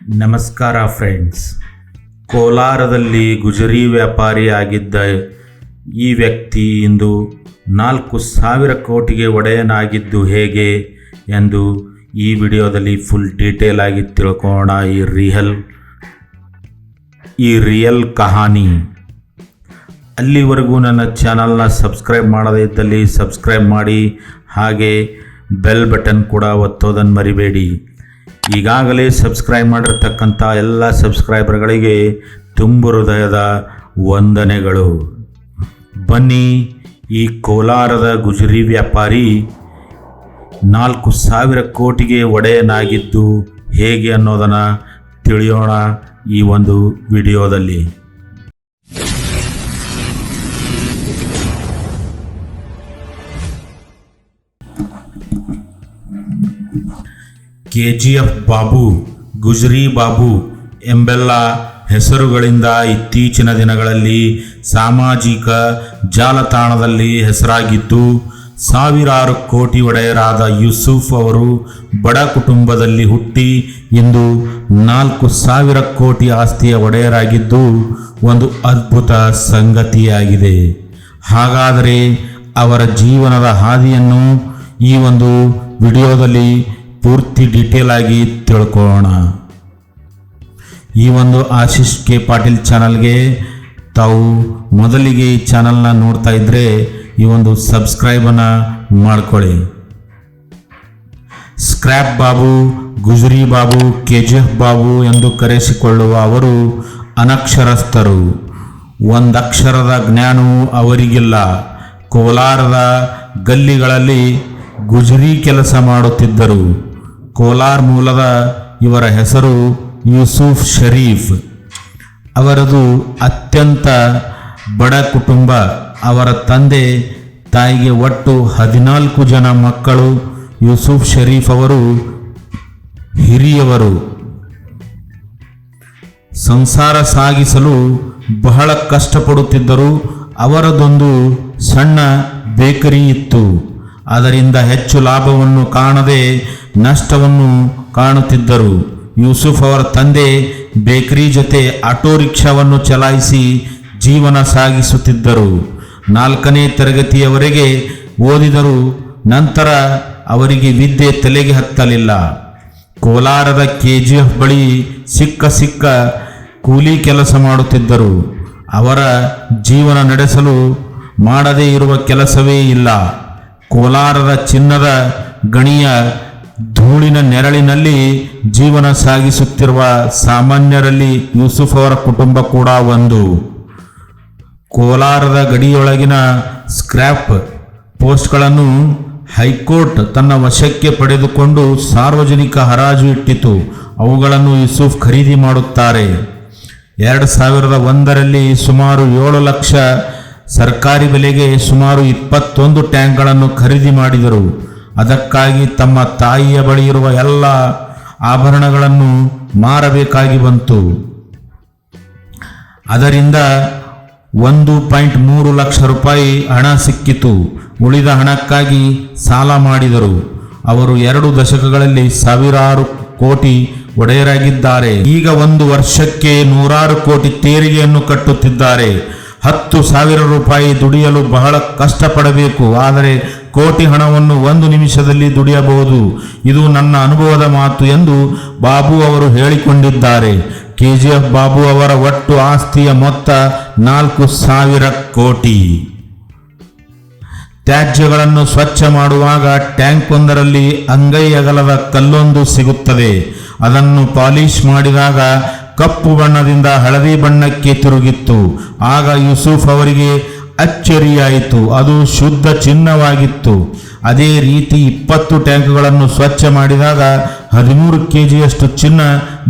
ನಮಸ್ಕಾರ ಫ್ರೆಂಡ್ಸ್. ಕೋಲಾರದಲ್ಲಿ ಗುಜರಿ ವ್ಯಾಪಾರಿ ಆಗಿದ್ದ ಈ ವ್ಯಕ್ತಿ ಇಂದು 4,000 ಕೋಟಿಗೆ ಒಡೆಯನಾಗಿದ್ದು ಹೇಗೆ ಎಂದು ಈ ವಿಡಿಯೋದಲ್ಲಿ ಫುಲ್ ಡೀಟೇಲ್ ಆಗಿ ತಿಳ್ಕೊಳ್ಳೋಣ. ಈ ರಿಯಲ್ ಕಹಾನಿ. ಅಲ್ಲಿವರೆಗೂ ನನ್ನ ಚಾನಲ್ನ ಸಬ್ಸ್ಕ್ರೈಬ್ ಮಾಡದೇ ಇದ್ದಲ್ಲಿ ಸಬ್ಸ್ಕ್ರೈಬ್ ಮಾಡಿ, ಹಾಗೆ ಬೆಲ್ ಬಟನ್ ಕೂಡ ಒತ್ತೋದನ್ನು ಮರಿಬೇಡಿ. ಈಗಾಗಲೇ ಸಬ್ಸ್ಕ್ರೈಬ್ ಮಾಡಿರ್ತಕ್ಕಂಥ ಎಲ್ಲ ಸಬ್ಸ್ಕ್ರೈಬರ್ಗಳಿಗೆ ತುಂಬು ಹೃದಯದ ವಂದನೆಗಳು. ಬನ್ನಿ, ಈ ಕೋಲಾರದ ಗುಜರಿ ವ್ಯಾಪಾರಿ 4,000 ಕೋಟಿಗೆ ಒಡೆಯನಾಗಿದ್ದು ಹೇಗೆ ಅನ್ನೋದನ್ನು ತಿಳಿಯೋಣ ಈ ಒಂದು ವಿಡಿಯೋದಲ್ಲಿ. KGF ಬಾಬು, ಗುಜರಿ ಬಾಬು ಎಂಬೆಲ್ಲ ಹೆಸರುಗಳಿಂದ ಇತ್ತೀಚಿನ ದಿನಗಳಲ್ಲಿ ಸಾಮಾಜಿಕ ಜಾಲತಾಣದಲ್ಲಿ ಹೆಸರಾಗಿದ್ದು, ಸಾವಿರಾರು ಕೋಟಿ ಒಡೆಯರಾದ ಯೂಸುಫ್ ಅವರು ಬಡ ಕುಟುಂಬದಲ್ಲಿ ಹುಟ್ಟಿ ಇಂದು 4,000 ಕೋಟಿ ಆಸ್ತಿಯ ಒಡೆಯರಾಗಿದ್ದು ಒಂದು ಅದ್ಭುತ ಸಂಗತಿಯಾಗಿದೆ. ಹಾಗಾದರೆ ಅವರ ಜೀವನದ ಹಾದಿಯನ್ನು ಈ ಒಂದು ವಿಡಿಯೋದಲ್ಲಿ ಪೂರ್ತಿ ಡೀಟೇಲ್ ಆಗಿ ತಿಳ್ಕೊಳ್ಳೋಣ. ಈ ಒಂದು ಆಶೀಶ್ ಕೆ ಪಾಟೀಲ್ ಚಾನಲ್ಗೆ ತಾವು ಮೊದಲಿಗೆ ಈ ಚಾನಲ್ನ ನೋಡ್ತಾ ಇದ್ದರೆ ಈ ಒಂದು ಸಬ್ಸ್ಕ್ರೈಬನ್ನು ಮಾಡ್ಕೊಳ್ಳಿ. ಸ್ಕ್ರ್ಯಾಪ್ ಬಾಬು, ಗುಜರಿ ಬಾಬು, KGF ಬಾಬು ಎಂದು ಕರೆಸಿಕೊಳ್ಳುವ ಅವರು ಅನಕ್ಷರಸ್ಥರು. ಒಂದಕ್ಷರದ ಜ್ಞಾನವೂ ಅವರಿಗಿಲ್ಲ. ಕೋಲಾರದ ಗಲ್ಲಿಗಳಲ್ಲಿ ಗುಜರಿ ಕೆಲಸ ಮಾಡುತ್ತಿದ್ದರು. ಕೋಲಾರ ಮೂಲದ ಇವರ ಹೆಸರು ಯೂಸುಫ್ ಶರೀಫ್. ಅವರದು ಅತ್ಯಂತ ಬಡ ಕುಟುಂಬ. ಅವರ ತಂದೆ ತಾಯಿಗೆ ಒಟ್ಟು 14 ಜನ ಮಕ್ಕಳು. ಯೂಸುಫ್ ಶರೀಫ್ ಅವರು ಹಿರಿಯವರು. ಸಂಸಾರ ಸಾಗಿಸಲು ಬಹಳ ಕಷ್ಟಪಡುತ್ತಿದ್ದರು. ಅವರದೊಂದು ಸಣ್ಣ ಬೇಕರಿ ಇತ್ತು. ಅದರಿಂದ ಹೆಚ್ಚು ಲಾಭವನ್ನು ಕಾಣದೆ ನಷ್ಟವನ್ನು ಕಾಣುತ್ತಿದ್ದರು. ಯೂಸುಫ್ ಅವರ ತಂದೆ ಬೇಕರಿ ಜೊತೆ ಆಟೋ ರಿಕ್ಷಾವನ್ನು ಚಲಾಯಿಸಿ ಜೀವನ ಸಾಗಿಸುತ್ತಿದ್ದರು. 4ನೇ ತರಗತಿಯವರೆಗೆ ಓದಿದರು. ನಂತರ ಅವರಿಗೆ ವಿದ್ಯೆ ತಲೆಗೆ ಹತ್ತಲಿಲ್ಲ. ಕೋಲಾರದ KGF ಬಳಿ ಸಿಕ್ಕ ಕೂಲಿ ಕೆಲಸ ಮಾಡುತ್ತಿದ್ದರು. ಅವರ ಜೀವನ ನಡೆಸಲು ಮಾಡದೇ ಇರುವ ಕೆಲಸವೇ ಇಲ್ಲ. ಕೋಲಾರದ ಚಿನ್ನದ ಗಣಿಯ ಧೂಳಿನ ನೆರಳಿನಲ್ಲಿ ಜೀವನ ಸಾಗಿಸುತ್ತಿರುವ ಸಾಮಾನ್ಯರಲ್ಲಿ ಯೂಸುಫ್ ಅವರ ಕುಟುಂಬ ಕೂಡ ಒಂದು. ಕೋಲಾರದ ಗಡಿಯೊಳಗಿನ ಸ್ಕ್ರ್ಯಾಪ್ ಪೋಸ್ಟ್ಗಳನ್ನು ಹೈಕೋರ್ಟ್ ತನ್ನ ವಶಕ್ಕೆ ಪಡೆದುಕೊಂಡು ಸಾರ್ವಜನಿಕ ಹರಾಜು ಇಟ್ಟಿತು. ಅವುಗಳನ್ನು ಯೂಸುಫ್ ಖರೀದಿ ಮಾಡುತ್ತಾರೆ. 2001ರಲ್ಲಿ ಸುಮಾರು 7 ಲಕ್ಷ ಸರ್ಕಾರಿ ಬೆಲೆಗೆ ಸುಮಾರು 21 ಟ್ಯಾಂಕ್ಗಳನ್ನು ಖರೀದಿ ಮಾಡಿದರು. ಅದಕ್ಕಾಗಿ ತಮ್ಮ ತಾಯಿಯ ಬಳಿ ಇರುವ ಎಲ್ಲ ಆಭರಣಗಳನ್ನು ಮಾರಬೇಕಾಗಿ ಬಂತು. ಅದರಿಂದ 1.3 ಲಕ್ಷ ರೂಪಾಯಿ ಹಣ ಸಿಕ್ಕಿತು. ಉಳಿದ ಹಣಕ್ಕಾಗಿ ಸಾಲ ಮಾಡಿದರು. ಅವರು 2 ದಶಕಗಳಲ್ಲಿ ಸಾವಿರಾರು ಕೋಟಿ ಒಡೆಯರಾಗಿದ್ದಾರೆ. ಈಗ 1 ವರ್ಷಕ್ಕೆ 100 ಕೋಟಿ ತೆರಿಗೆಯನ್ನು ಕಟ್ಟುತ್ತಿದ್ದಾರೆ. 10,000 ರೂಪಾಯಿ ದುಡಿಯಲು ಬಹಳ ಕಷ್ಟಪಡಬೇಕು. ಆದರೆ ಕೋಟಿ ಹಣವನ್ನು 1 ನಿಮಿಷದಲ್ಲಿ ದುಡಿಯಬಹುದು. ಇದು ನನ್ನ ಅನುಭವದ ಮಾತು ಎಂದು ಬಾಬು ಅವರು ಹೇಳಿಕೊಂಡಿದ್ದಾರೆ. KGF ಬಾಬು ಅವರ ಒಟ್ಟು ಆಸ್ತಿಯ ಮೊತ್ತ 4,000 ಕೋಟಿ. ತ್ಯಾಜ್ಯಗಳನ್ನು ಸ್ವಚ್ಛ ಮಾಡುವಾಗ ಟ್ಯಾಂಕ್ ಒಂದರಲ್ಲಿ ಅಂಗೈ ಅಗಲದ ಕಲ್ಲೊಂದು ಸಿಗುತ್ತದೆ. ಅದನ್ನು ಪಾಲಿಶ್ ಮಾಡಿದಾಗ ಕಪ್ಪು ಬಣ್ಣದಿಂದ ಹಳದಿ ಬಣ್ಣಕ್ಕೆ ತಿರುಗಿತ್ತು. ಆಗ ಯೂಸುಫ್ ಅವರಿಗೆ ಅಚ್ಚರಿಯಾಯಿತು. ಅದು ಶುದ್ಧ ಚಿನ್ನವಾಗಿತ್ತು. ಅದೇ ರೀತಿ 20 ಟ್ಯಾಂಕ್ಗಳನ್ನು ಸ್ವಚ್ಛ ಮಾಡಿದಾಗ 13 kgಯಷ್ಟು ಚಿನ್ನ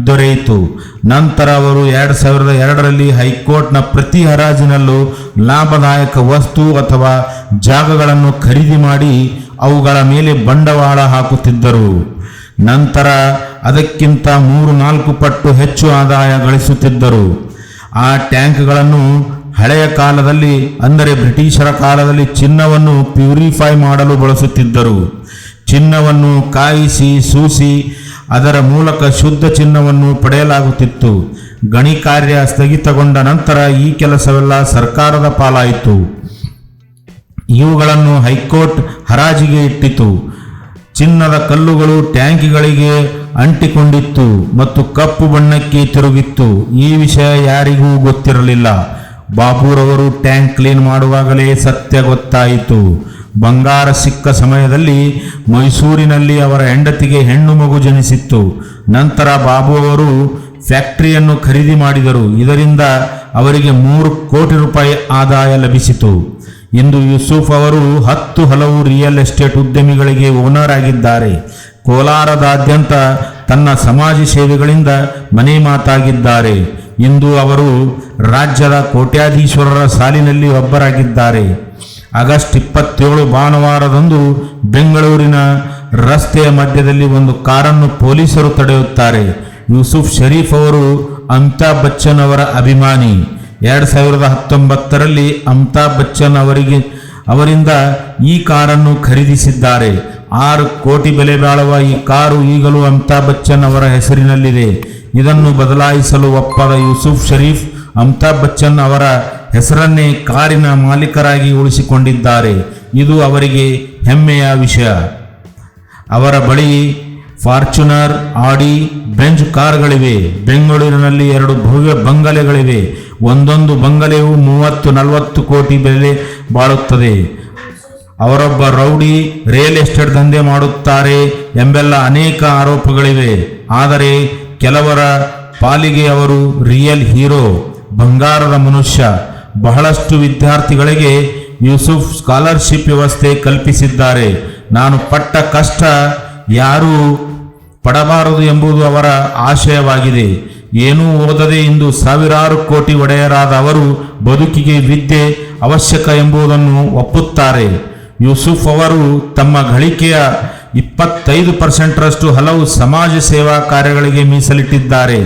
ದೊರೆಯಿತು. ನಂತರ ಅವರು 2002ರಲ್ಲಿ ಹೈಕೋರ್ಟ್ನ ಪ್ರತಿ ಹರಾಜಿನಲ್ಲೂ ಲಾಭದಾಯಕ ವಸ್ತು ಅಥವಾ ಜಾಗಗಳನ್ನು ಖರೀದಿ ಮಾಡಿ ಅವುಗಳ ಮೇಲೆ ಬಂಡವಾಳ ಹಾಕುತ್ತಿದ್ದರು. ನಂತರ ಅದಕ್ಕಿಂತ 3-4 ಪಟ್ಟು ಹೆಚ್ಚು ಆದಾಯ ಗಳಿಸುತ್ತಿದ್ದರು. ಆ ಟ್ಯಾಂಕ್ಗಳನ್ನು ಹಳೆಯ ಕಾಲದಲ್ಲಿ, ಅಂದರೆ ಬ್ರಿಟಿಷರ ಕಾಲದಲ್ಲಿ, ಚಿನ್ನವನ್ನು ಪ್ಯೂರಿಫೈ ಮಾಡಲು ಬಳಸುತ್ತಿದ್ದರು. ಚಿನ್ನವನ್ನು ಕಾಯಿಸಿ ಸೂಸಿ ಅದರ ಮೂಲಕ ಶುದ್ಧ ಚಿನ್ನವನ್ನು ಪಡೆಯಲಾಗುತ್ತಿತ್ತು. ಗಣಿ ಕಾರ್ಯ ಸ್ಥಗಿತಗೊಂಡ ನಂತರ ಈ ಕೆಲಸವೆಲ್ಲ ಸರ್ಕಾರದ ಪಾಲಾಯಿತು. ಇವುಗಳನ್ನು ಹೈಕೋರ್ಟ್ ಹರಾಜಿಗೆ ಇಟ್ಟಿತು. ಚಿನ್ನದ ಕಲ್ಲುಗಳು ಟ್ಯಾಂಕಿಗಳಿಗೆ ಅಂಟಿಕೊಂಡಿತ್ತು ಮತ್ತು ಕಪ್ಪು ಬಣ್ಣಕ್ಕೆ ತಿರುಗಿತ್ತು. ಈ ವಿಷಯ ಯಾರಿಗೂ ಗೊತ್ತಿರಲಿಲ್ಲ. ಬಾಬುರವರು ಟ್ಯಾಂಕ್ ಕ್ಲೀನ್ ಮಾಡುವಾಗಲೇ ಸತ್ಯ ಗೊತ್ತಾಯಿತು. ಬಂಗಾರ ಸಿಕ್ಕ ಸಮಯದಲ್ಲಿ ಮೈಸೂರಿನಲ್ಲಿ ಅವರ ಹೆಂಡತಿಗೆ ಹೆಣ್ಣು ಮಗು ಜನಿಸಿತ್ತು. ನಂತರ ಬಾಬು ಅವರು ಫ್ಯಾಕ್ಟರಿಯನ್ನು ಖರೀದಿ ಮಾಡಿದರು. ಇದರಿಂದ ಅವರಿಗೆ 3 ಕೋಟಿ ರೂಪಾಯಿ ಆದಾಯ ಲಭಿಸಿತು. ಇಂದು ಯೂಸುಫ್ ಅವರು 10 ಹಲವು ರಿಯಲ್ ಎಸ್ಟೇಟ್ ಉದ್ಯಮಿಗಳಿಗೆ ಓನರ್ ಆಗಿದ್ದಾರೆ. ಕೋಲಾರದಾದ್ಯಂತ ತನ್ನ ಸಮಾಜ ಸೇವೆಗಳಿಂದ ಮನೆ ಮಾತಾಗಿದ್ದಾರೆ. ಇಂದು ಅವರು ರಾಜ್ಯದ ಕೋಟ್ಯಾಧೀಶ್ವರರ ಸಾಲಿನಲ್ಲಿ ಒಬ್ಬರಾಗಿದ್ದಾರೆ. ಆಗಸ್ಟ್ 27 ಭಾನುವಾರದಂದು ಬೆಂಗಳೂರಿನ ರಸ್ತೆಯ ಮಧ್ಯದಲ್ಲಿ ಒಂದು ಕಾರನ್ನು ಪೊಲೀಸರು ತಡೆಯುತ್ತಾರೆ. ಯೂಸುಫ್ ಶರೀಫ್ ಅವರು ಅಮಿತಾಬ್ ಬಚ್ಚನ್ ಅವರ ಅಭಿಮಾನಿ. 2019ರಲ್ಲಿ ಅಮಿತಾಬ್ ಬಚ್ಚನ್ ಅವರಿಂದ ಈ ಕಾರನ್ನು ಖರೀದಿಸಿದ್ದಾರೆ. 6 ಕೋಟಿ ಬೆಲೆ ಬಾಳುವ ಈ ಕಾರು ಈಗಲೂ ಅಮಿತಾಬ್ ಬಚ್ಚನ್ ಅವರ ಹೆಸರಿನಲ್ಲಿದೆ. ಇದನ್ನು ಬದಲಾಯಿಸಲು ಒಪ್ಪದ ಯೂಸುಫ್ ಶರೀಫ್ ಅಮಿತಾಬ್ ಬಚ್ಚನ್ ಅವರ ಹೆಸರನ್ನೇ ಕಾರಿನ ಮಾಲೀಕರಾಗಿ ಉಳಿಸಿಕೊಂಡಿದ್ದಾರೆ. ಇದು ಅವರಿಗೆ ಹೆಮ್ಮೆಯ ವಿಷಯ. ಅವರ ಬಳಿ ಫಾರ್ಚುನರ್, ಆಡಿ, ಬೆಂಜ್ ಕಾರುಗಳಿವೆ. ಬೆಂಗಳೂರಿನಲ್ಲಿ 2 ಭವ್ಯ ಬಂಗಲೆಗಳಿವೆ. ಒಂದೊಂದು ಬಂಗಲೆಯು 30-40 ಕೋಟಿ ಬೆಲೆ ಬಾಳುತ್ತದೆ. ಅವರೊಬ್ಬ ರೌಡಿ, ರಿಯಲ್ ಎಸ್ಟೇಟ್ ದಂಧೆ ಮಾಡುತ್ತಾರೆ ಎಂಬೆಲ್ಲ ಅನೇಕ ಆರೋಪಗಳಿವೆ. ಆದರೆ ಕೆಲವರ ಪಾಲಿಗೆ ಅವರು ರಿಯಲ್ ಹೀರೋ, ಬಂಗಾರದ ಮನುಷ್ಯ. ಬಹಳಷ್ಟು ವಿದ್ಯಾರ್ಥಿಗಳಿಗೆ ಯೂಸುಫ್ ಸ್ಕಾಲರ್ಶಿಪ್ ವ್ಯವಸ್ಥೆ ಕಲ್ಪಿಸಿದ್ದಾರೆ. ನಾನು ಪಟ್ಟ ಕಷ್ಟ ಯಾರೂ ಪಡಬಾರದು ಎಂಬುದು ಅವರ ಆಶಯವಾಗಿದೆ. ಏನೂ ಓದದೆ ಇಂದು ಸಾವಿರಾರು ಕೋಟಿ ಒಡೆಯರಾದ ಅವರು ಬದುಕಿಗೆ ವಿದ್ಯೆ ಅವಶ್ಯಕ ಎಂಬುದನ್ನು ಒಪ್ಪುತ್ತಾರೆ. ಯೂಸುಫ್ ಅವರು ತಮ್ಮ ಗಳಿಕೆಯ 25% ಹಲವು ಸಮಾಜ ಸೇವಾ ಕಾರ್ಯಗಳಿಗೆ ಮೀಸಲಿಟ್ಟಿದ್ದಾರೆ.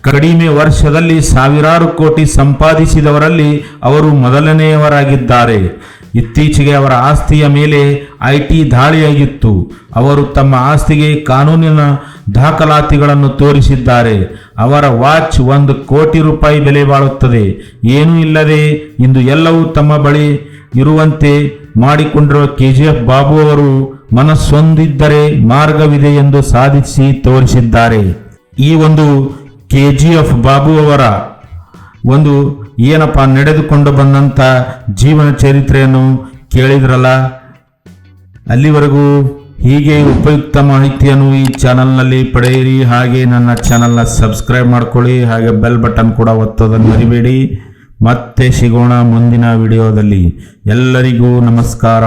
ಕಡಿಮೆ ವರ್ಷದಲ್ಲಿ ಸಾವಿರಾರು ಕೋಟಿ ಸಂಪಾದಿಸಿದವರಲ್ಲಿ ಅವರು ಮೊದಲನೆಯವರಾಗಿದ್ದಾರೆ. ಇತ್ತೀಚೆಗೆ ಅವರ ಆಸ್ತಿಯ ಮೇಲೆ ಐಟಿ ದಾಳಿಯಾಗಿತ್ತು. ಅವರು ತಮ್ಮ ಆಸ್ತಿಗೆ ಕಾನೂನಿನ ದಾಖಲಾತಿಗಳನ್ನು ತೋರಿಸಿದ್ದಾರೆ. ಅವರ ವಾಚ್ 1 ಕೋಟಿ ರೂಪಾಯಿ ಬೆಲೆ ಬಾಳುತ್ತದೆ. ಏನೂ ಇಲ್ಲದೆ ಇಂದು ಎಲ್ಲವೂ ತಮ್ಮ ಬಳಿ ಇರುವಂತೆ ಮಾಡಿಕೊಂಡಿರುವ ಕೆಜಿಎಫ್ ಬಾಬು ಅವರು ಮನಸ್ಸೊಂದಿದ್ದರೆ ಮಾರ್ಗವಿದೆ ಎಂದು ಸಾಧಿಸಿ ತೋರಿಸಿದ್ದಾರೆ. ಈ ಒಂದು ಕೆಜಿಎಫ್ ಬಾಬು ಅವರ ಒಂದು ಏನಪ್ಪ ನಡೆದುಕೊಂಡು ಬಂದಂಥ ಜೀವನ ಚರಿತ್ರೆಯನ್ನು ಕೇಳಿದ್ರಲ್ಲ. ಅಲ್ಲಿವರೆಗೂ ಹೀಗೆ ಉಪಯುಕ್ತ ಮಾಹಿತಿಯನ್ನು ಈ ಚಾನಲ್ನಲ್ಲಿ ಪಡೆಯಿರಿ. ಹಾಗೆ ನನ್ನ ಚಾನಲ್ನ ಸಬ್ಸ್ಕ್ರೈಬ್ ಮಾಡ್ಕೊಳ್ಳಿ. ಹಾಗೆ ಬೆಲ್ ಬಟನ್ ಕೂಡ ಒತ್ತೋದನ್ನು ಮರಿಬೇಡಿ. ಮತ್ತೆ ಸಿಗೋಣ ಮುಂದಿನ ವಿಡಿಯೋದಲ್ಲಿ. ಎಲ್ಲರಿಗೂ ನಮಸ್ಕಾರ.